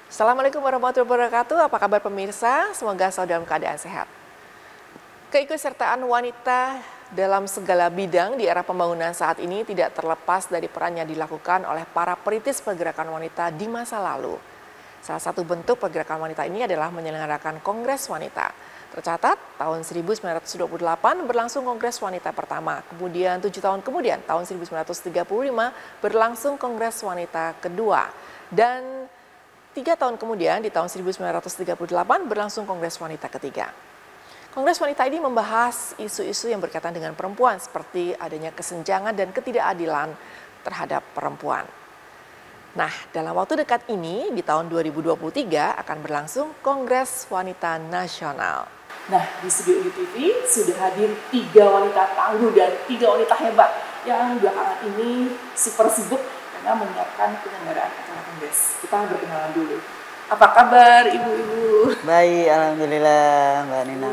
Assalamualaikum warahmatullahi wabarakatuh. Apa kabar pemirsa? Semoga selalu dalam keadaan sehat. Keikutsertaan wanita dalam segala bidang di era pembangunan saat ini tidak terlepas dari peran yang dilakukan oleh para perintis pergerakan wanita di masa lalu. Salah satu bentuk pergerakan wanita ini adalah menyelenggarakan Kongres Wanita. Tercatat, tahun 1928 berlangsung Kongres Wanita pertama. Kemudian 7 tahun kemudian, tahun 1935 berlangsung Kongres Wanita kedua. Dan 3 tahun kemudian, di tahun 1938 berlangsung Kongres Wanita ketiga. Kongres Wanita ini membahas isu-isu yang berkaitan dengan perempuan seperti adanya kesenjangan dan ketidakadilan terhadap perempuan. Nah, dalam waktu dekat ini, di tahun 2023 akan berlangsung Kongres Wanita Nasional. Nah, di studio IDTV sudah hadir 3 wanita tangguh dan 3 wanita hebat yang belakangan ini super sibuk karena menyiapkan penyelenggaraan acara kongres. Kita berkenalan dulu. Apa kabar ibu-ibu? Baik, alhamdulillah Mbak Nina.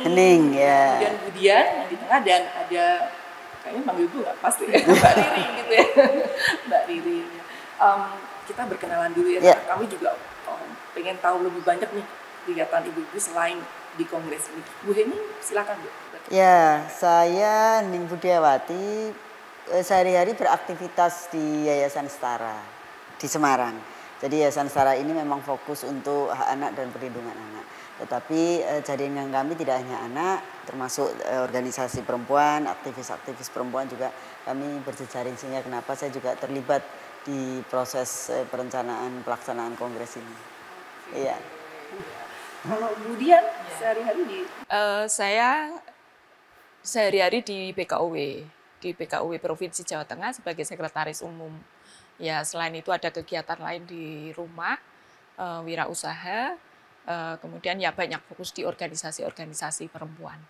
Hening, ya. Kemudian Budian yang di tengah dan ada kayaknya panggil ibu nggak pasti ya, Mbak Riri gitu ya. Mbak Riri. Kita berkenalan dulu ya. Karena kami juga pengen tahu lebih banyak nih kegiatan ibu-ibu selain di kongres ini. Bu Heni, silakan Bu. Ya, saya Ning Budiawati sehari-hari beraktivitas di Yayasan Setara di Semarang. Jadi Yayasan Setara ini memang fokus untuk hak anak dan perlindungan anak. Tetapi jaringan kami tidak hanya anak, termasuk organisasi perempuan, aktivis-aktivis perempuan juga kami berjejaring, sehingga kenapa saya juga terlibat di proses perencanaan pelaksanaan kongres ini. Iya. Kalau Budian sehari-hari di Saya sehari-hari di BKUW Provinsi Jawa Tengah sebagai sekretaris umum. Ya, selain itu ada kegiatan lain di rumah, wirausaha, kemudian ya banyak fokus di organisasi-organisasi perempuan.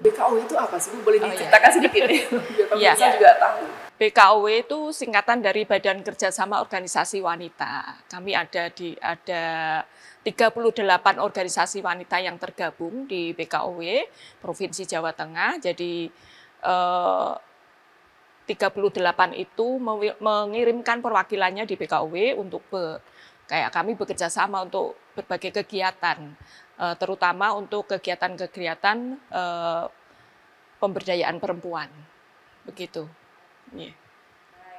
BKUW itu apa sih? Boleh diceritakan sedikit ya? Biar pemirsa juga tahu. BKUW itu singkatan dari Badan Kerjasama Organisasi Wanita. Kami ada 38 organisasi wanita yang tergabung di BKUW Provinsi Jawa Tengah. Jadi 38 itu mengirimkan perwakilannya di BKUW untuk kayak kami bekerja sama untuk berbagai kegiatan, terutama untuk kegiatan-kegiatan pemberdayaan perempuan, begitu. Yeah.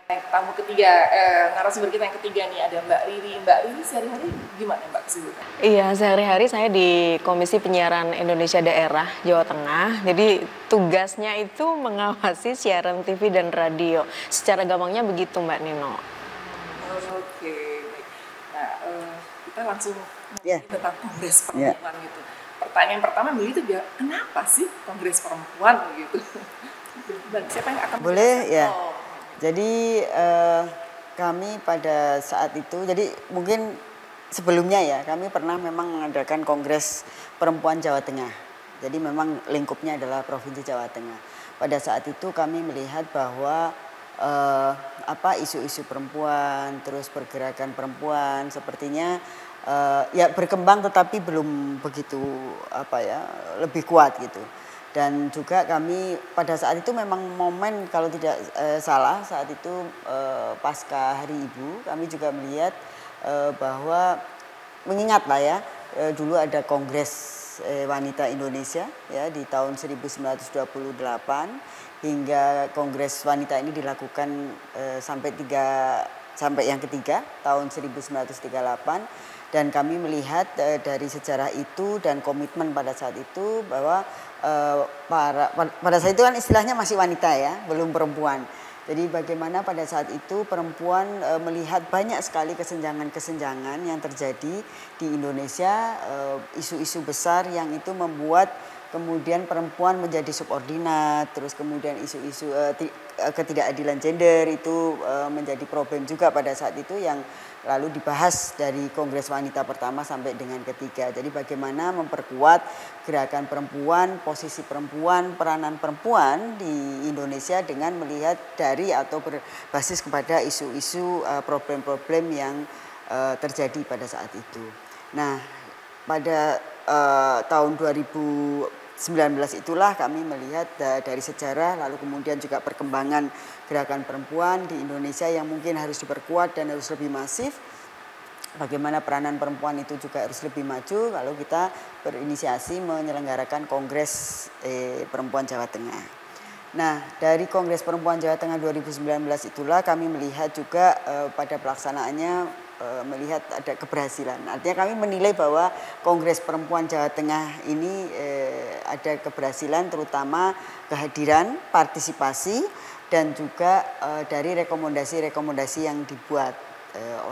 Tamu ketiga, narasumber kita yang ketiga nih ada Mbak Riri. Mbak Riri sehari-hari gimana Mbak kesibukan? Iya, sehari-hari saya di Komisi Penyiaran Indonesia Daerah Jawa Tengah. Jadi tugasnya itu mengawasi siaran TV dan radio. Secara gampangnya begitu Mbak Nino. Oke, baik. Nah, kita langsung tentang Kongres Perempuan gitu. Pertanyaan pertama begitu ya, kenapa sih Kongres Perempuan gitu? Dan siapa yang akan boleh ya? Jadi kami pada saat itu, jadi mungkin sebelumnya ya, kami pernah memang mengadakan Kongres Perempuan Jawa Tengah. Jadi memang lingkupnya adalah Provinsi Jawa Tengah. Pada saat itu kami melihat bahwa isu-isu perempuan, terus pergerakan perempuan, sepertinya ya berkembang tetapi belum begitu lebih kuat gitu. Dan juga kami pada saat itu memang momen kalau tidak salah saat itu pasca Hari Ibu, kami juga melihat bahwa mengingat lah ya, dulu ada Kongres Wanita Indonesia ya di tahun 1928 hingga Kongres Wanita ini dilakukan sampai yang ketiga tahun 1938. Dan kami melihat dari sejarah itu dan komitmen pada saat itu bahwa pada saat itu kan istilahnya masih wanita ya, belum perempuan. Jadi bagaimana pada saat itu perempuan melihat banyak sekali kesenjangan-kesenjangan yang terjadi di Indonesia, isu-isu besar yang itu membuat kemudian perempuan menjadi subordinat, terus kemudian isu-isu ketidakadilan gender itu menjadi problem juga pada saat itu yang lalu dibahas dari Kongres Wanita pertama sampai dengan ketiga. Jadi bagaimana memperkuat gerakan perempuan, posisi perempuan, peranan perempuan di Indonesia dengan melihat dari atau berbasis kepada isu-isu problem-problem yang terjadi pada saat itu. Nah, pada tahun 2019 itulah kami melihat dari sejarah, lalu kemudian juga perkembangan gerakan perempuan di Indonesia yang mungkin harus diperkuat dan harus lebih masif. bagaimana peranan perempuan itu juga harus lebih maju, kalau kita berinisiasi menyelenggarakan Kongres Perempuan Jawa Tengah. Nah, dari Kongres Perempuan Jawa Tengah 2019 itulah kami melihat juga pada pelaksanaannya melihat ada keberhasilan. Artinya kami menilai bahwa Kongres Perempuan Jawa Tengah ini ada keberhasilan, terutama kehadiran, partisipasi, dan juga dari rekomendasi-rekomendasi yang dibuat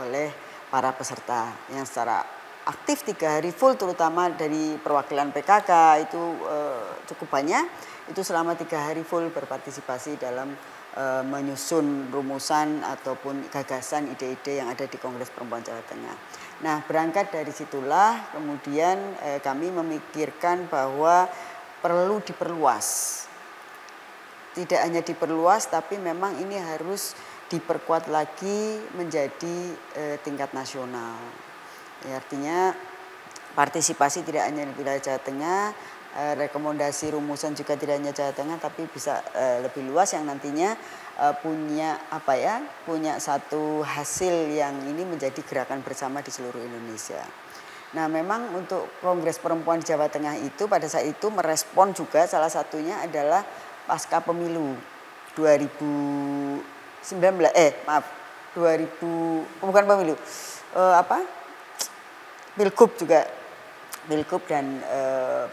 oleh para peserta yang secara aktif 3 hari full, terutama dari perwakilan PKK itu cukup banyak. Itu selama 3 hari full berpartisipasi dalam menyusun rumusan ataupun gagasan ide-ide yang ada di Kongres Perempuan Jawa Tengah. Nah, berangkat dari situlah kemudian kami memikirkan bahwa perlu diperluas. Tidak hanya diperluas, tapi memang ini harus diperkuat lagi menjadi tingkat nasional. Ya, artinya partisipasi tidak hanya di wilayah Jawa Tengah, rekomendasi rumusan juga tidak hanya Jawa Tengah, tapi bisa lebih luas yang nantinya punya satu hasil yang ini menjadi gerakan bersama di seluruh Indonesia. Nah, memang untuk Kongres Perempuan Jawa Tengah itu pada saat itu merespon juga, salah satunya adalah pasca pemilu Pilgub dan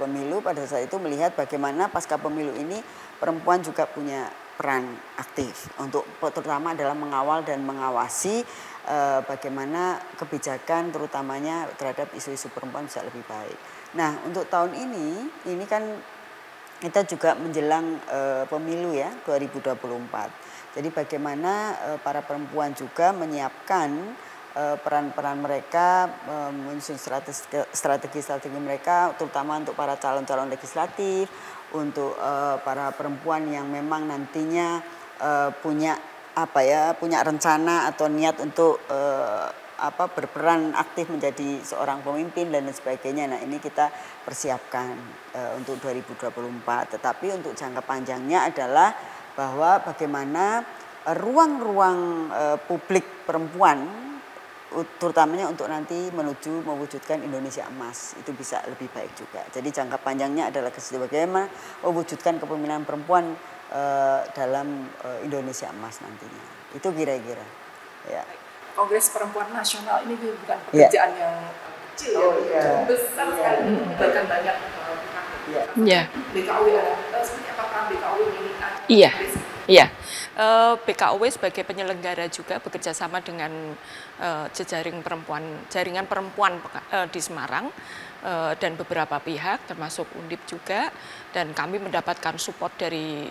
pemilu pada saat itu melihat bagaimana pasca pemilu ini perempuan juga punya peran aktif untuk terutama dalam mengawal dan mengawasi bagaimana kebijakan terutamanya terhadap isu-isu perempuan bisa lebih baik. Nah, untuk tahun ini kan kita juga menjelang pemilu ya 2024. Jadi bagaimana para perempuan juga menyiapkan peran-peran mereka, menyusun strategi-strategi mereka, terutama untuk para calon-calon legislatif, untuk para perempuan yang memang nantinya punya rencana atau niat untuk berperan aktif menjadi seorang pemimpin dan sebagainya. Nah, ini kita persiapkan untuk 2024. Tetapi untuk jangka panjangnya adalah bahwa bagaimana ruang-ruang publik perempuan, terutamanya untuk nanti menuju mewujudkan Indonesia Emas, itu bisa lebih baik juga. Jadi jangka panjangnya adalah bagaimana mewujudkan kepemimpinan perempuan dalam Indonesia Emas nantinya. Itu kira-kira. Ya. Kongres Perempuan Nasional ini bukan pekerjaan yang kecil, besar sekali, melibatkan banyak pihak. BKUW seperti apa peran BKUW ini? Iya. BKUW sebagai penyelenggara juga bekerja sama dengan jaringan perempuan di Semarang dan beberapa pihak termasuk Undip juga, dan kami mendapatkan support dari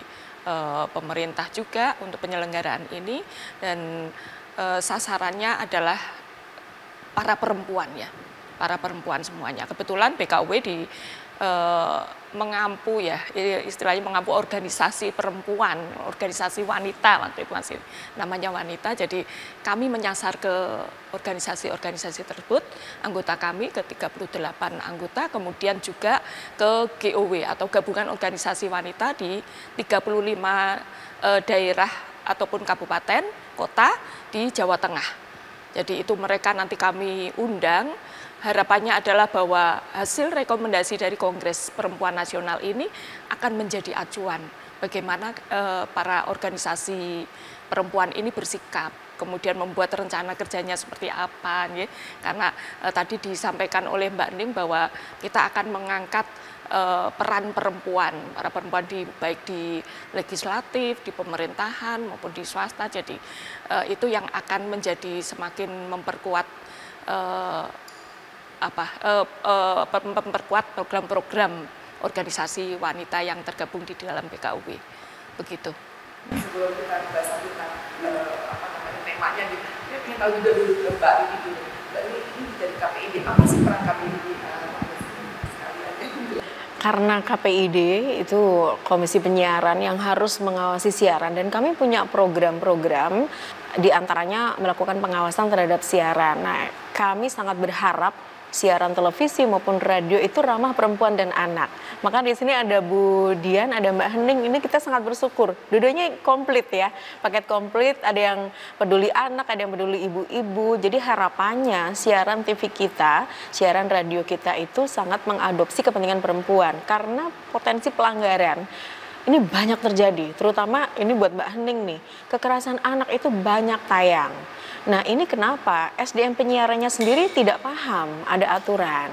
pemerintah juga untuk penyelenggaraan ini, dan sasarannya adalah para perempuan ya, para perempuan semuanya. Kebetulan BKUW mengampu ya, istilahnya mengampu organisasi perempuan, organisasi wanita waktu itu masih namanya wanita. Jadi kami menyasar ke organisasi-organisasi tersebut, anggota kami ke 38 anggota, kemudian juga ke GOW atau gabungan organisasi wanita di 35 daerah ataupun kabupaten, kota di Jawa Tengah. Jadi itu mereka nanti kami undang. Harapannya adalah bahwa hasil rekomendasi dari Kongres Perempuan Nasional ini akan menjadi acuan bagaimana para organisasi perempuan ini bersikap, kemudian membuat rencana kerjanya seperti apa. Ya. Karena tadi disampaikan oleh Mbak Ning bahwa kita akan mengangkat peran perempuan, para perempuan baik di legislatif, di pemerintahan maupun di swasta. Jadi itu yang akan menjadi semakin memperkuat memperkuat program-program organisasi wanita yang tergabung di dalam BKUW. Begitu. Sebelum kita bahas tentang temanya gitu, kita ingin tahu juga dulu Mbak ini dulu. Mbak ini dari KPID, apa sih peran KPID? Karena KPID itu Komisi Penyiaran yang harus mengawasi siaran, dan kami punya program-program diantaranya melakukan pengawasan terhadap siaran. Nah, kami sangat berharap siaran televisi maupun radio itu ramah perempuan dan anak. Maka di sini ada Bu Dian, ada Mbak Hening, ini kita sangat bersyukur. Dua-duanya komplit ya, paket komplit, ada yang peduli anak, ada yang peduli ibu-ibu. Jadi harapannya siaran TV kita, siaran radio kita itu sangat mengadopsi kepentingan perempuan. Karena potensi pelanggaran ini banyak terjadi, terutama ini buat Mbak Hening nih, kekerasan anak itu banyak tayang. Nah ini kenapa SDM penyiarannya sendiri tidak paham, ada aturan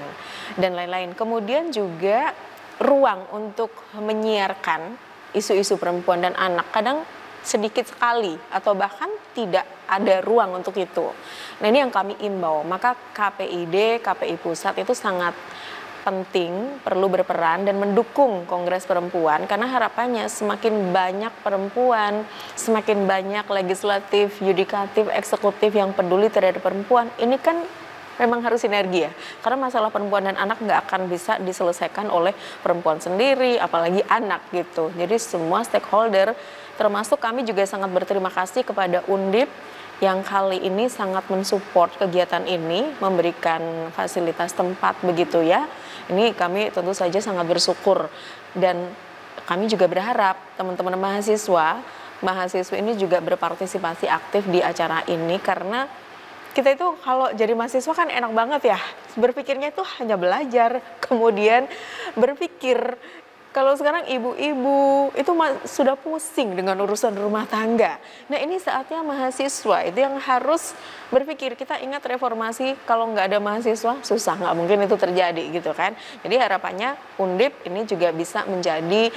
dan lain-lain. Kemudian juga ruang untuk menyiarkan isu-isu perempuan dan anak kadang sedikit sekali atau bahkan tidak ada ruang untuk itu. Nah ini yang kami imbau, maka KPID, KPI Pusat itu sangat penting, perlu berperan dan mendukung Kongres Perempuan karena harapannya semakin banyak perempuan, semakin banyak legislatif, yudikatif, eksekutif yang peduli terhadap perempuan. Ini kan memang harus sinergi ya, karena masalah perempuan dan anak nggak akan bisa diselesaikan oleh perempuan sendiri, apalagi anak gitu. Jadi semua stakeholder, termasuk kami juga sangat berterima kasih kepada Undip yang kali ini sangat mensupport kegiatan ini, memberikan fasilitas tempat begitu ya. Ini kami tentu saja sangat bersyukur dan kami juga berharap teman-teman mahasiswa ini juga berpartisipasi aktif di acara ini karena kita itu kalau jadi mahasiswa kan enak banget ya, berpikirnya itu hanya belajar, kemudian berpikir. Kalau sekarang ibu-ibu itu sudah pusing dengan urusan rumah tangga. Nah ini saatnya mahasiswa itu yang harus berpikir. Kita ingat reformasi, kalau nggak ada mahasiswa susah, nggak mungkin itu terjadi gitu kan. Jadi harapannya Undip ini juga bisa menjadi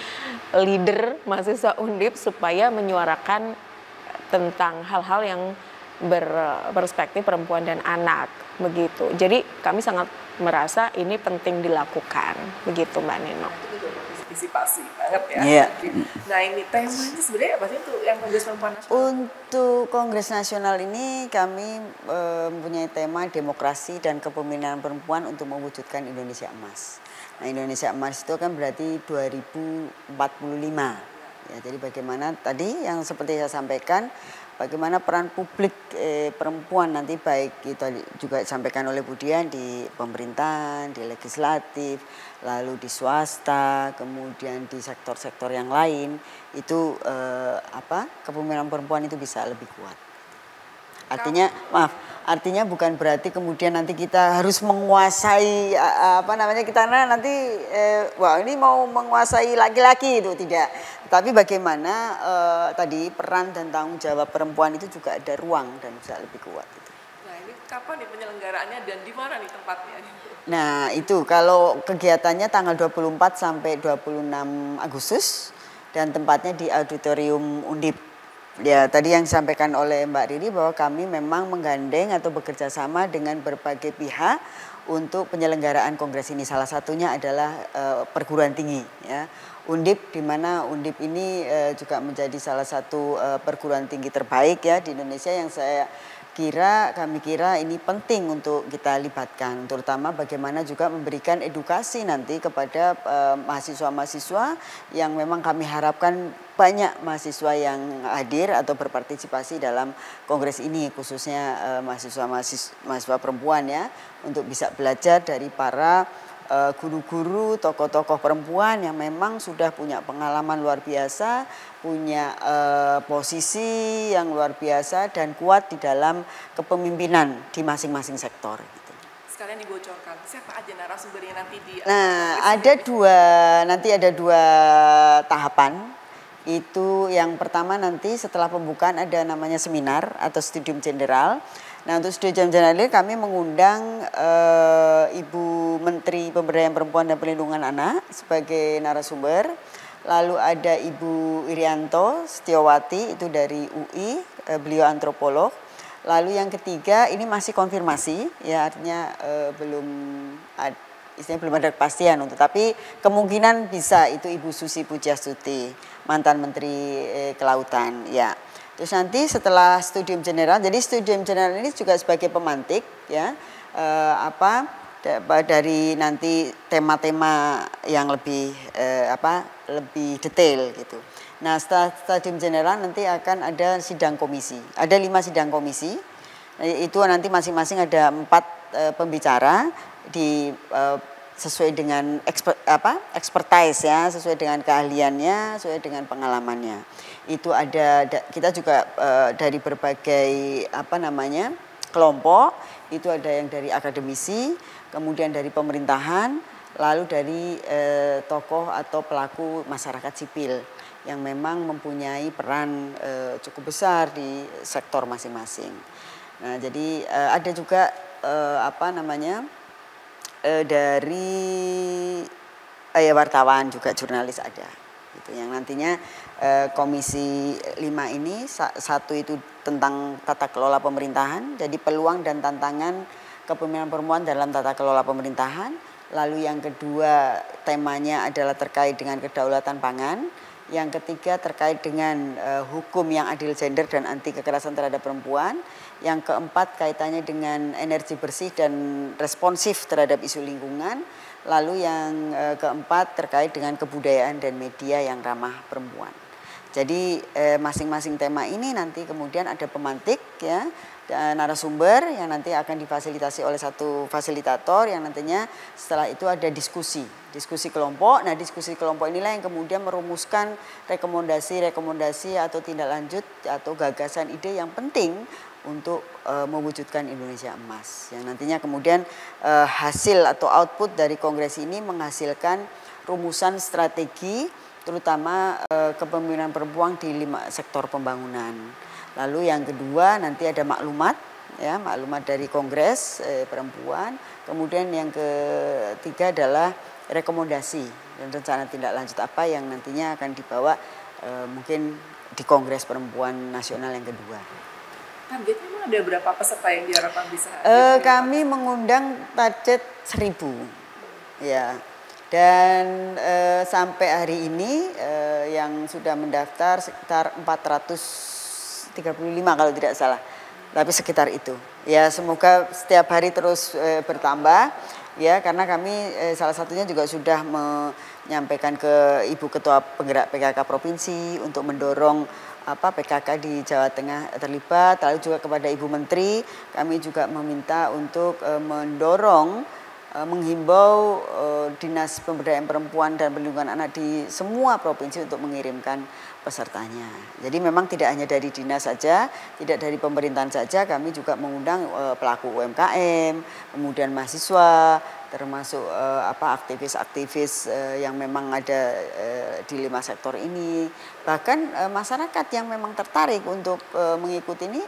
leader mahasiswa Undip supaya menyuarakan tentang hal-hal yang berperspektif perempuan dan anak begitu. Jadi kami sangat merasa ini penting dilakukan begitu Mbak Nino. Partisipasi banget ya. Yeah. Nah ini temanya sebenarnya apa sih untuk yang Kongres Perempuan Nasional? Untuk Kongres Nasional ini kami mempunyai tema demokrasi dan kepemimpinan perempuan untuk mewujudkan Indonesia Emas. Nah Indonesia Emas itu kan berarti 2045. Ya, jadi bagaimana tadi yang seperti saya sampaikan, bagaimana peran publik perempuan nanti baik itu juga disampaikan oleh Bu Dian di pemerintahan, di legislatif, lalu di swasta, kemudian di sektor-sektor yang lain itu kepemimpinan perempuan itu bisa lebih kuat. Artinya bukan berarti kemudian nanti kita harus menguasai wah ini mau menguasai laki-laki itu tidak. Tapi bagaimana tadi peran dan tanggung jawab perempuan itu juga ada ruang dan bisa lebih kuat. Gitu. Nah ini kapan nih penyelenggaraannya dan di mana nih tempatnya? Nah itu kalau kegiatannya tanggal 24 sampai 26 Agustus dan tempatnya di Auditorium Undip. Ya tadi yang disampaikan oleh Mbak Riri bahwa kami memang menggandeng atau bekerja sama dengan berbagai pihak untuk penyelenggaraan kongres ini. Salah satunya adalah perguruan tinggi ya. Undip, di mana Undip ini juga menjadi salah satu perguruan tinggi terbaik ya di Indonesia yang kami kira ini penting untuk kita libatkan, terutama bagaimana juga memberikan edukasi nanti kepada mahasiswa-mahasiswa yang memang kami harapkan banyak mahasiswa yang hadir atau berpartisipasi dalam kongres ini, khususnya mahasiswa perempuan ya, untuk bisa belajar dari para guru-guru, tokoh-tokoh perempuan yang memang sudah punya pengalaman luar biasa, punya posisi yang luar biasa dan kuat di dalam kepemimpinan di masing-masing sektor. Gitu. Sekalian dibocorkan siapa aja narasumbernya nanti di. Nah, nanti ada dua tahapan. Itu yang pertama nanti setelah pembukaan ada namanya seminar atau studium general. Nah untuk studium general ini kami mengundang Ibu Menteri Pemberdayaan Perempuan dan Perlindungan Anak sebagai narasumber. Lalu ada Ibu Irianto Setiawati itu dari UI, beliau antropolog. Lalu yang ketiga ini masih konfirmasi, ya artinya belum ada kepastian untuk, tapi kemungkinan bisa itu Ibu Susi Pujiastuti, mantan Menteri Kelautan, ya. Terus nanti setelah studium general, jadi studium general ini juga sebagai pemantik, ya, dari nanti tema-tema yang lebih lebih detail gitu. Nah setelah studium general nanti akan ada sidang komisi, ada 5 sidang komisi, itu nanti masing-masing ada 4 pembicara. sesuai dengan expertise ya, sesuai dengan keahliannya, sesuai dengan pengalamannya. Itu kita juga dari berbagai kelompok, itu ada yang dari akademisi, kemudian dari pemerintahan, lalu dari tokoh atau pelaku masyarakat sipil yang memang mempunyai peran cukup besar di sektor masing-masing. Nah, jadi ada juga dari wartawan juga, jurnalis ada. Gitu, yang nantinya Komisi 5 ini satu itu tentang tata kelola pemerintahan, jadi peluang dan tantangan kepemimpinan perempuan dalam tata kelola pemerintahan. Lalu yang kedua temanya adalah terkait dengan kedaulatan pangan. Yang ketiga terkait dengan hukum yang adil gender dan anti kekerasan terhadap perempuan. Yang keempat kaitannya dengan energi bersih dan responsif terhadap isu lingkungan. Lalu yang keempat terkait dengan kebudayaan dan media yang ramah perempuan. Jadi masing-masing tema ini nanti kemudian ada pemantik ya, narasumber yang nanti akan difasilitasi oleh satu fasilitator yang nantinya setelah itu ada diskusi kelompok. Nah, diskusi kelompok inilah yang kemudian merumuskan rekomendasi atau tindak lanjut atau gagasan ide yang penting untuk mewujudkan Indonesia Emas. Yang nantinya kemudian hasil atau output dari kongres ini menghasilkan rumusan strategi terutama kepemimpinan perempuan di 5 sektor pembangunan. Lalu yang kedua nanti ada maklumat dari kongres perempuan. Kemudian yang ketiga adalah rekomendasi dan rencana tindak lanjut apa yang nantinya akan dibawa mungkin di Kongres Perempuan Nasional yang kedua. Targetnya memang ada berapa peserta yang diharapkan bisa? Kami mengundang target 1.000 ya. Dan sampai hari ini yang sudah mendaftar sekitar 435 kalau tidak salah. Tapi sekitar itu. Ya, semoga setiap hari terus bertambah ya, karena kami salah satunya juga sudah menyampaikan ke Ibu Ketua Penggerak PKK Provinsi untuk mendorong PKK di Jawa Tengah terlibat, lalu juga kepada Ibu Menteri kami juga meminta untuk menghimbau Dinas Pemberdayaan Perempuan dan Perlindungan Anak di semua provinsi untuk mengirimkan pesertanya. Jadi memang tidak hanya dari dinas saja, tidak dari pemerintahan saja, kami juga mengundang pelaku UMKM, kemudian mahasiswa, termasuk aktivis-aktivis yang memang ada di 5 sektor ini. Bahkan masyarakat yang memang tertarik untuk mengikuti ini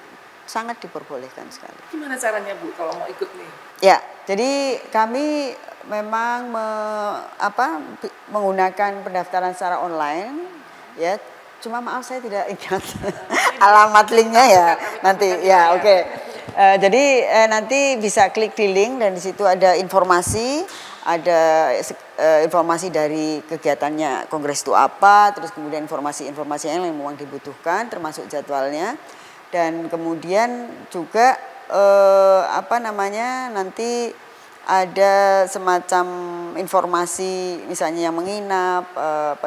sangat diperbolehkan sekali. Gimana caranya Bu kalau mau ikut nih? Ya, jadi kami memang menggunakan pendaftaran secara online ya. Cuma maaf saya tidak ingat alamat linknya ya nanti ya oke. Jadi nanti bisa klik di link dan di situ ada informasi dari kegiatannya kongres itu apa, terus kemudian informasi-informasi yang memang dibutuhkan termasuk jadwalnya. Dan kemudian juga nanti ada semacam informasi misalnya yang menginap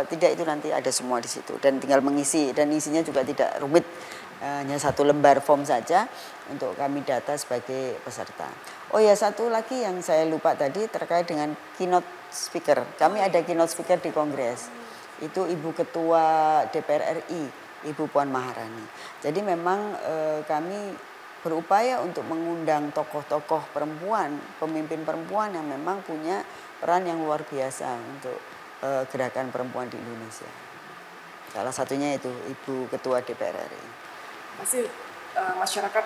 tidak, itu nanti ada semua di situ dan tinggal mengisi, dan isinya juga tidak rumit, hanya 1 lembar form saja untuk kami data sebagai peserta. Oh ya, satu lagi yang saya lupa tadi terkait dengan keynote speaker. Kami ada keynote speaker di kongres. Itu Ibu Ketua DPR RI, Ibu Puan Maharani. Jadi memang kami berupaya untuk mengundang tokoh-tokoh perempuan, pemimpin perempuan yang memang punya peran yang luar biasa untuk gerakan perempuan di Indonesia. Salah satunya itu Ibu Ketua DPR RI. Pasti masyarakat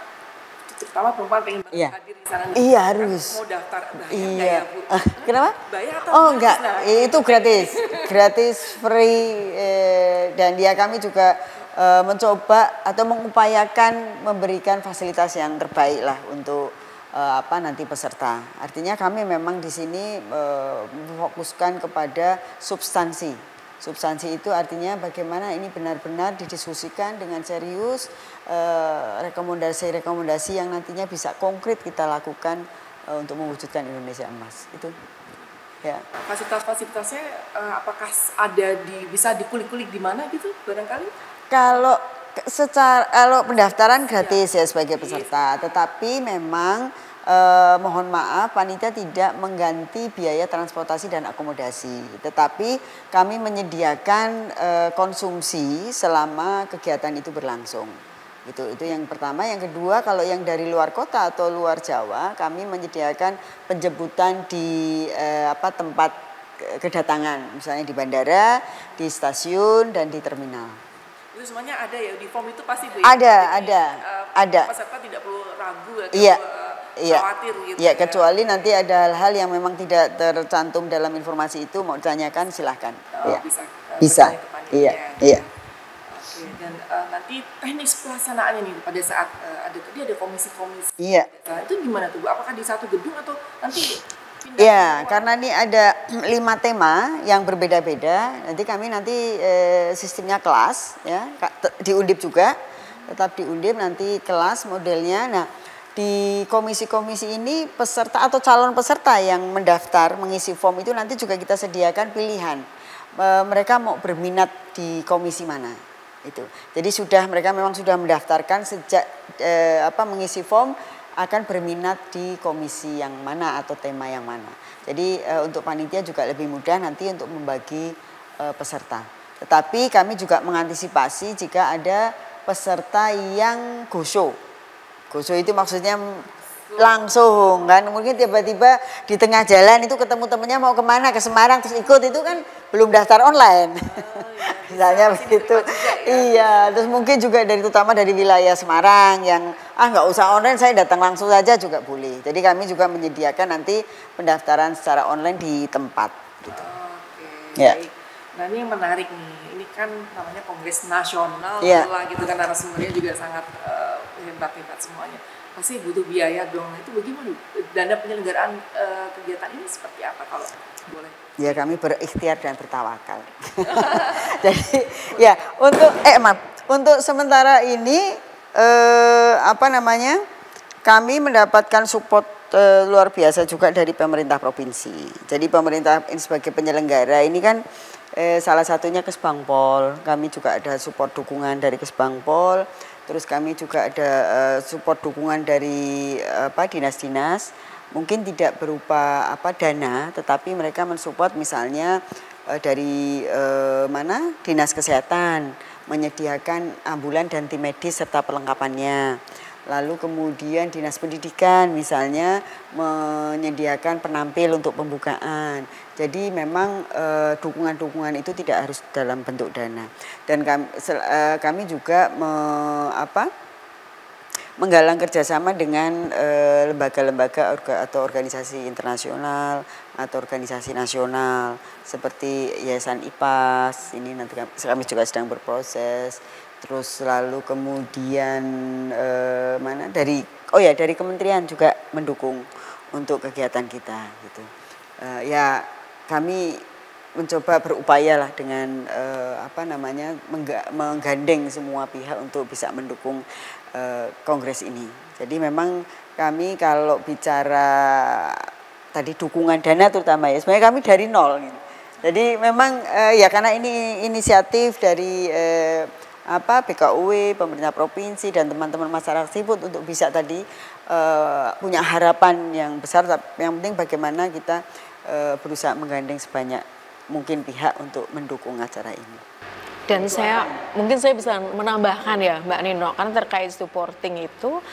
terutama perempuan pengen hadir di sana. Iya, harus. Mau daftar bayar iya. Ya, Bu? Kenapa? Bayar atau enggak, itu gratis, free, dan kami juga mencoba atau mengupayakan memberikan fasilitas yang terbaik lah untuk nanti peserta. Artinya kami memang di sini memfokuskan kepada substansi. Substansi itu artinya bagaimana ini benar-benar didiskusikan dengan serius, rekomendasi-rekomendasi yang nantinya bisa konkret kita lakukan untuk mewujudkan Indonesia Emas. Itu. Ya. Fasilitas-fasilitasnya apakah bisa dikulik-kulik di mana gitu barangkali? Kalau pendaftaran gratis ya sebagai peserta, tetapi memang mohon maaf panitia tidak mengganti biaya transportasi dan akomodasi, tetapi kami menyediakan konsumsi selama kegiatan itu berlangsung. Itu yang pertama. Yang kedua, kalau yang dari luar kota atau luar Jawa, kami menyediakan penjemputan di tempat kedatangan, misalnya di bandara, di stasiun, dan di terminal. Itu semuanya ada ya, di form itu pasti Bu? Ada. Peserta tidak perlu ragu atau khawatir gitu. Iya, kecuali nanti ada hal-hal yang memang tidak tercantum dalam informasi itu, mau ditanyakan silahkan. Bisa. Iya. Oke, dan nanti teknis pelaksanaannya nih pada saat ada komisi-komisi. Iya. Itu gimana tuh Bu? Apakah di satu gedung atau nanti pindah? Ya, karena ini ada 5 tema yang berbeda-beda. Nanti kami sistemnya kelas, ya, di Undip juga, tetap di Undip nanti kelas modelnya. Nah, di komisi-komisi ini peserta atau calon peserta yang mendaftar mengisi form itu nanti juga kita sediakan pilihan. Mereka mau berminat di komisi mana itu. Jadi mereka memang sudah mendaftarkan sejak mengisi form akan berminat di komisi yang mana atau tema yang mana. Jadi untuk panitia juga lebih mudah nanti untuk membagi peserta. Tetapi kami juga mengantisipasi jika ada peserta yang go-show. Go-show itu maksudnya langsung kan, mungkin tiba-tiba di tengah jalan itu ketemu temennya mau kemana, ke Semarang terus ikut, itu kan belum daftar online. Misalnya begitu. Iya, terus mungkin juga terutama dari wilayah Semarang yang nggak usah online, saya datang langsung saja juga boleh. Jadi kami juga menyediakan nanti pendaftaran secara online di tempat gitu. Oke, baik. Nah, ini yang menarik nih. Ini kan namanya Kongres Nasional lah gitu kan, narasumbernya juga sangat hebat-hebat semuanya. Pasti butuh biaya dong. Itu bagaimana dana penyelenggaraan kegiatan ini seperti apa kalau boleh? Ya, kami berikhtiar dan bertawakal. Jadi untuk sementara ini kami mendapatkan support luar biasa juga dari pemerintah provinsi. Jadi pemerintah ini sebagai penyelenggara ini kan salah satunya Kesbangpol. Kami juga ada support dukungan dari Kesbangpol. Terus kami juga ada support dukungan dari dinas-dinas. Mungkin tidak berupa dana, tetapi mereka mensupport misalnya dari Dinas Kesehatan menyediakan ambulan dan tim medis serta perlengkapannya. Lalu kemudian Dinas Pendidikan misalnya menyediakan penampil untuk pembukaan. Jadi memang dukungan-dukungan itu tidak harus dalam bentuk dana. Dan kami juga menggalang kerjasama dengan lembaga-lembaga atau organisasi internasional atau organisasi nasional seperti Yayasan IPAS. Ini nanti kami juga sedang berproses. Terus lalu kemudian dari kementerian juga mendukung untuk kegiatan kita gitu. Kami mencoba berupaya lah dengan menggandeng semua pihak untuk bisa mendukung kongres ini. Jadi memang kami kalau bicara tadi dukungan dana terutama ya, sebenarnya kami dari nol gitu. Jadi memang karena ini inisiatif dari BKUW, pemerintah provinsi dan teman-teman masyarakat sipil untuk bisa tadi punya harapan yang besar. Yang penting bagaimana kita berusaha menggandeng sebanyak mungkin pihak untuk mendukung acara ini. Dan mungkin saya bisa menambahkan ya Mbak Nino, karena terkait supporting itu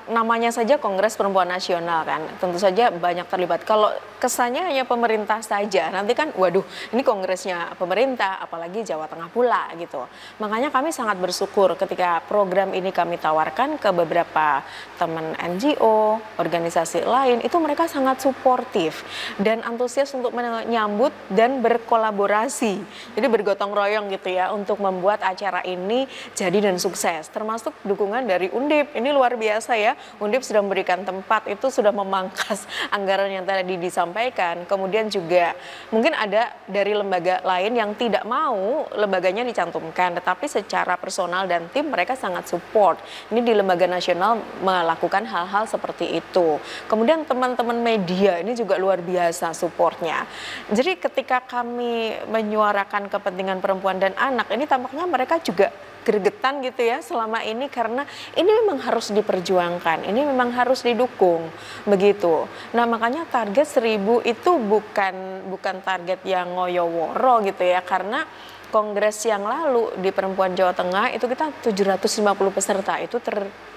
namanya saja Kongres Perempuan Nasional kan, tentu saja banyak terlibat. Kalau kesannya hanya pemerintah saja, nanti kan waduh ini kongresnya pemerintah, apalagi Jawa Tengah pula gitu. Makanya kami sangat bersyukur ketika program ini kami tawarkan ke beberapa teman NGO, organisasi lain, itu mereka sangat suportif dan antusias untuk menyambut dan berkolaborasi. Jadi bergotong royong gitu ya untuk membuat acara ini jadi dan sukses. Termasuk dukungan dari Undip, ini luar biasa ya, Undip sudah memberikan tempat, itu sudah memangkas anggaran yang tadi disampaikan. Kemudian juga mungkin ada dari lembaga lain yang tidak mau lembaganya dicantumkan, tetapi secara personal dan tim mereka sangat support. Ini di lembaga nasional melakukan hal-hal seperti itu. Kemudian teman-teman media ini juga luar biasa supportnya. Jadi ketika kami menyuarakan kepentingan perempuan dan anak, ini tampaknya mereka juga gregetan gitu ya selama ini karena ini memang harus diperjuangkan, ini memang harus didukung begitu. Nah makanya target 1000 itu bukan target yang ngoyo-woro gitu ya, karena kongres yang lalu di Perempuan Jawa Tengah itu kita 750 peserta itu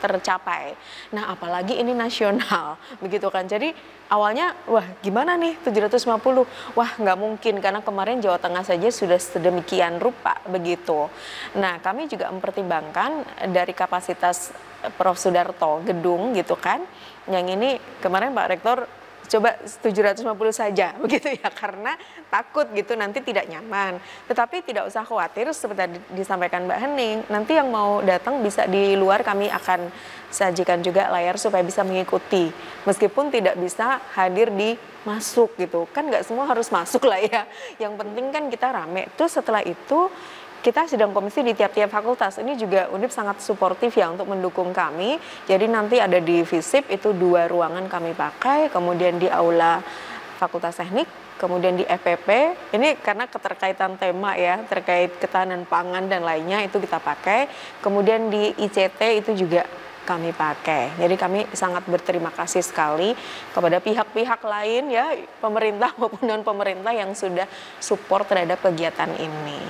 tercapai. Nah apalagi ini nasional begitu kan. Jadi awalnya wah gimana nih 750, wah nggak mungkin karena kemarin Jawa Tengah saja sudah sedemikian rupa begitu. Nah kami juga mempertimbangkan dari kapasitas Prof. Sudarto gedung gitu kan. Yang ini kemarin Pak Rektor coba 750 saja begitu ya, karena takut gitu nanti tidak nyaman. Tetapi tidak usah khawatir seperti tadi disampaikan Mbak Hening, nanti yang mau datang bisa di luar kami akan sajikan juga layar supaya bisa mengikuti. Meskipun tidak bisa hadir di masuk gitu, kan nggak semua harus masuk lah ya. Yang penting kan kita rame. Terus setelah itu kita sidang komisi di tiap-tiap fakultas. Ini juga Undip sangat suportif ya untuk mendukung kami. Jadi nanti ada di FISIP itu 2 ruangan kami pakai, kemudian di aula Fakultas Teknik, kemudian di FPP. Ini karena keterkaitan tema ya, terkait ketahanan pangan dan lainnya itu kita pakai. Kemudian di ICT itu juga kami pakai. Jadi kami sangat berterima kasih sekali kepada pihak-pihak lain ya, pemerintah maupun non pemerintah yang sudah support terhadap kegiatan ini.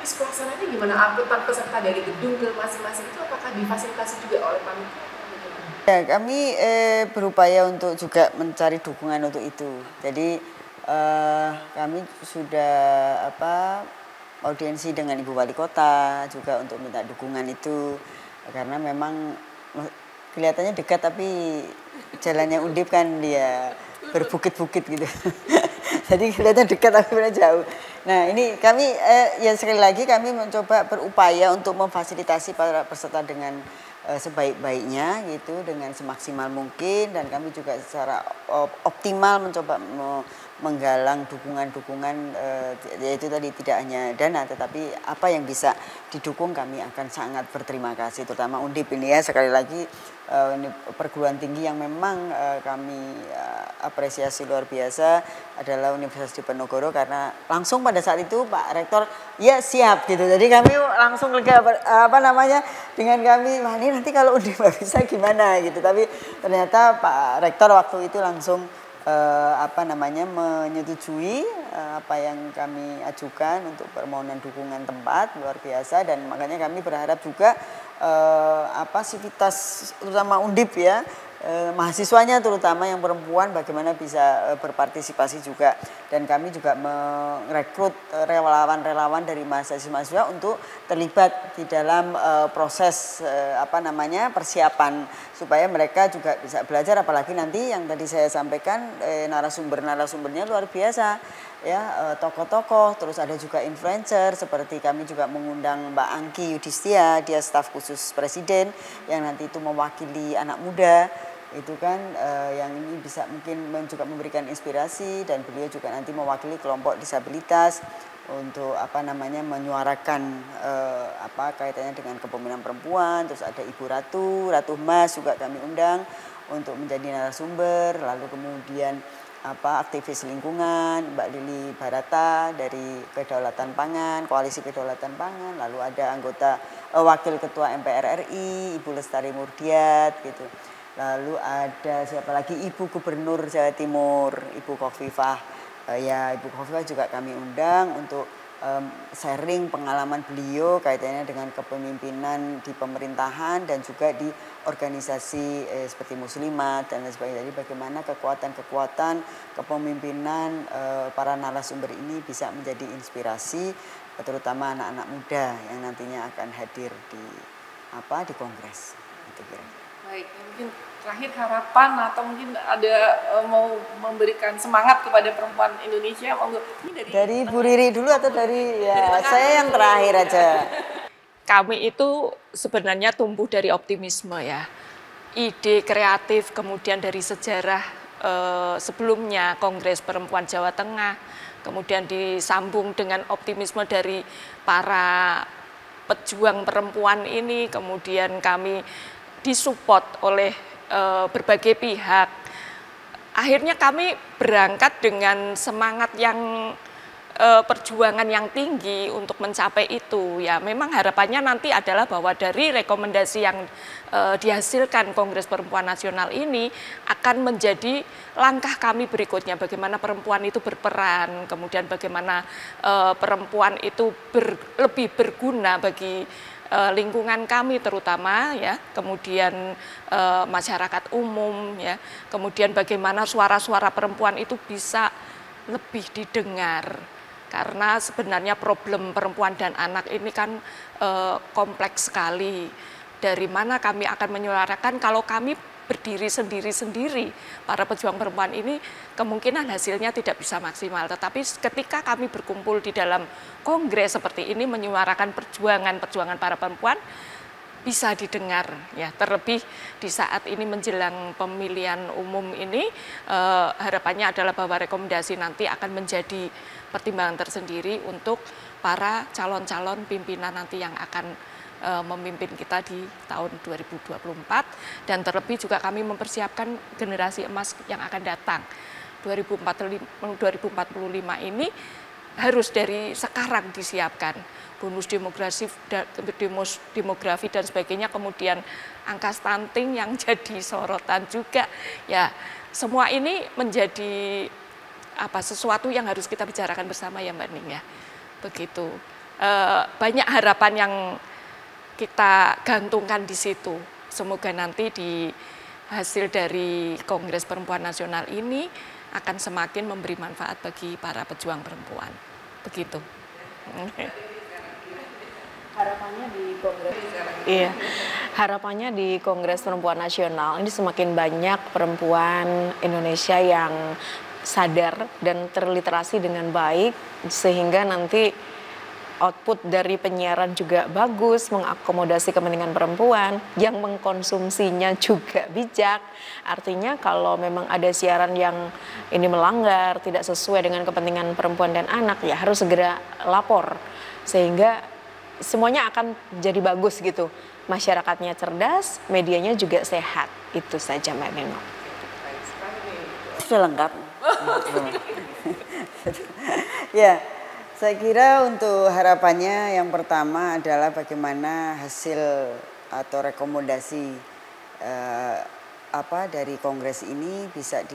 Pelaksanaannya gimana? Angkutan peserta dari gedung ke masing-masing itu apakah difasilitasi juga oleh panitia? Ya, kami berupaya untuk juga mencari dukungan untuk itu. Jadi kami sudah audiensi dengan Ibu Wali Kota juga untuk minta dukungan itu, karena memang kelihatannya dekat tapi jalannya Undip kan dia berbukit-bukit gitu. Jadi kelihatan dekat tapi sebenarnya jauh. Nah ini kami ya sekali lagi kami mencoba berupaya untuk memfasilitasi para peserta dengan sebaik-baiknya gitu, dengan semaksimal mungkin, dan kami juga secara optimal mencoba menggalang dukungan-dukungan, yaitu tadi tidak hanya dana tetapi apa yang bisa didukung kami akan sangat berterima kasih, terutama Undip ini ya sekali lagi ini perguruan tinggi yang memang kami apresiasi luar biasa adalah Universitas Diponegoro, karena langsung pada saat itu Pak Rektor ya siap gitu, jadi kami langsung lega dengan kami, wah ini nanti kalau Undip bisa gimana gitu, tapi ternyata Pak Rektor waktu itu langsung menyetujui apa yang kami ajukan untuk permohonan dukungan tempat luar biasa, dan makanya kami berharap juga sivitas terutama Undip ya, mahasiswanya terutama yang perempuan bagaimana bisa berpartisipasi juga, dan kami juga merekrut relawan-relawan dari mahasiswa untuk terlibat di dalam proses persiapan supaya mereka juga bisa belajar, apalagi nanti yang tadi saya sampaikan narasumbernya luar biasa ya, tokoh-tokoh, terus ada juga influencer seperti kami juga mengundang Mbak Angki Yudhistia, dia staf khusus presiden yang nanti itu mewakili anak muda itu kan, yang ini bisa mungkin juga memberikan inspirasi, dan beliau juga nanti mewakili kelompok disabilitas untuk menyuarakan kaitannya dengan kepemimpinan perempuan. Terus ada Ibu Ratu Mas juga kami undang untuk menjadi narasumber, lalu kemudian aktivis lingkungan Mbak Lili Barata dari Kedaulatan Pangan, Koalisi Kedaulatan Pangan, lalu ada anggota Wakil Ketua MPR RI Ibu Lestari Murdiat gitu. Lalu ada siapa lagi, Ibu Gubernur Jawa Timur, Ibu Khofifah. Ibu Khofifah juga kami undang untuk sharing pengalaman beliau kaitannya dengan kepemimpinan di pemerintahan dan juga di organisasi seperti Muslimat dan lain sebagainya. Jadi bagaimana kekuatan-kekuatan kepemimpinan para narasumber ini bisa menjadi inspirasi, terutama anak-anak muda yang nantinya akan hadir di kongres. Gitu kira. Baik, mungkin terakhir harapan atau mungkin ada mau memberikan semangat kepada perempuan Indonesia, ini dari Bu Riri dulu atau dari saya yang terakhir aja. Kami itu sebenarnya tumbuh dari optimisme ya, ide kreatif, kemudian dari sejarah sebelumnya Kongres Perempuan Jawa Tengah, kemudian disambung dengan optimisme dari para pejuang perempuan ini, kemudian kami disupport oleh berbagai pihak. Akhirnya kami berangkat dengan semangat yang perjuangan yang tinggi untuk mencapai itu. Ya, memang harapannya nanti adalah bahwa dari rekomendasi yang dihasilkan Kongres Perempuan Nasional ini akan menjadi langkah kami berikutnya, bagaimana perempuan itu berperan, kemudian bagaimana perempuan itu lebih berguna bagi lingkungan kami terutama, ya, kemudian masyarakat umum, ya, kemudian bagaimana suara-suara perempuan itu bisa lebih didengar. Karena sebenarnya problem perempuan dan anak ini kan kompleks sekali. Dari mana kami akan menyuarakan kalau kami berdiri sendiri-sendiri, para pejuang perempuan ini kemungkinan hasilnya tidak bisa maksimal. Tetapi ketika kami berkumpul di dalam kongres seperti ini menyuarakan perjuangan para perempuan, bisa didengar, ya. Terlebih di saat ini menjelang pemilihan umum ini, harapannya adalah bahwa rekomendasi nanti akan menjadi pertimbangan tersendiri untuk para calon-calon pimpinan nanti yang akan memimpin kita di tahun 2024, dan terlebih juga kami mempersiapkan generasi emas yang akan datang 2045 ini harus dari sekarang disiapkan. Bonus demografi dan sebagainya, kemudian angka stunting yang jadi sorotan juga, ya, semua ini menjadi sesuatu yang harus kita bicarakan bersama, ya Mbak Ning, ya, begitu. Banyak harapan yang kita gantungkan di situ. Semoga nanti di hasil dari Kongres Perempuan Nasional ini akan semakin memberi manfaat bagi para pejuang perempuan, begitu. Harapannya di Kongres. Iya, harapannya di Kongres Perempuan Nasional ini semakin banyak perempuan Indonesia yang sadar dan terliterasi dengan baik, sehingga nanti output dari penyiaran juga bagus, mengakomodasi kepentingan perempuan, yang mengkonsumsinya juga bijak. Artinya kalau memang ada siaran yang ini melanggar, tidak sesuai dengan kepentingan perempuan dan anak, ya harus segera lapor, sehingga semuanya akan jadi bagus gitu. Masyarakatnya cerdas, medianya juga sehat. Itu saja Mbak Neno. Sudah lengkap. Ya, saya kira untuk harapannya yang pertama adalah bagaimana hasil atau rekomendasi dari kongres ini bisa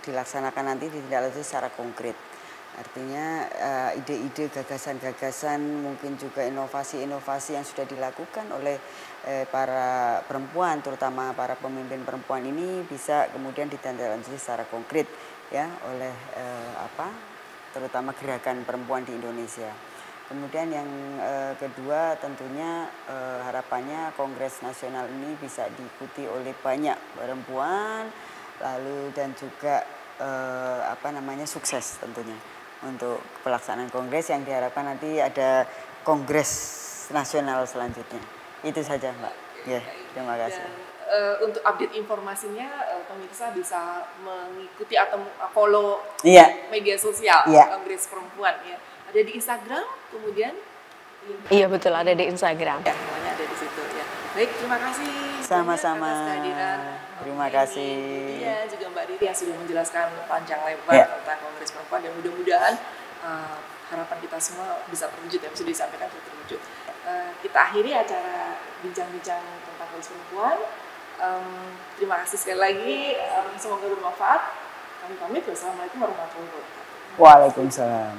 dilaksanakan nanti ditindaklanjuti secara konkret. Artinya ide-ide, gagasan-gagasan, mungkin juga inovasi-inovasi yang sudah dilakukan oleh para perempuan, terutama para pemimpin perempuan ini bisa kemudian ditindaklanjuti secara konkret, ya, oleh terutama gerakan perempuan di Indonesia. Kemudian yang kedua tentunya harapannya Kongres Nasional ini bisa diikuti oleh banyak perempuan, lalu dan juga sukses tentunya untuk pelaksanaan kongres yang diharapkan nanti ada Kongres Nasional selanjutnya. Itu saja Mbak. Ya, terima kasih. Dan, untuk update informasinya pemirsa bisa mengikuti atau follow media sosial Kongres Perempuan, ya. Ada di Instagram, kemudian Iya betul, ada di Instagram. Ya, semuanya ada di situ, ya. Baik, terima kasih. Sama-sama. Atas kehadiran. Terima kasih. Iya, juga Mbak Riri yang sudah menjelaskan panjang lebar tentang Kongres Perempuan, dan mudah-mudahan harapan kita semua bisa terwujud, yang sudah disampaikan sudah terwujud. Kita akhiri acara bincang-bincang tentang Kongres Perempuan. Terima kasih sekali lagi. Semoga bermanfaat. Kami pamit. Wassalamualaikum warahmatullahi wabarakatuh. Waalaikumsalam.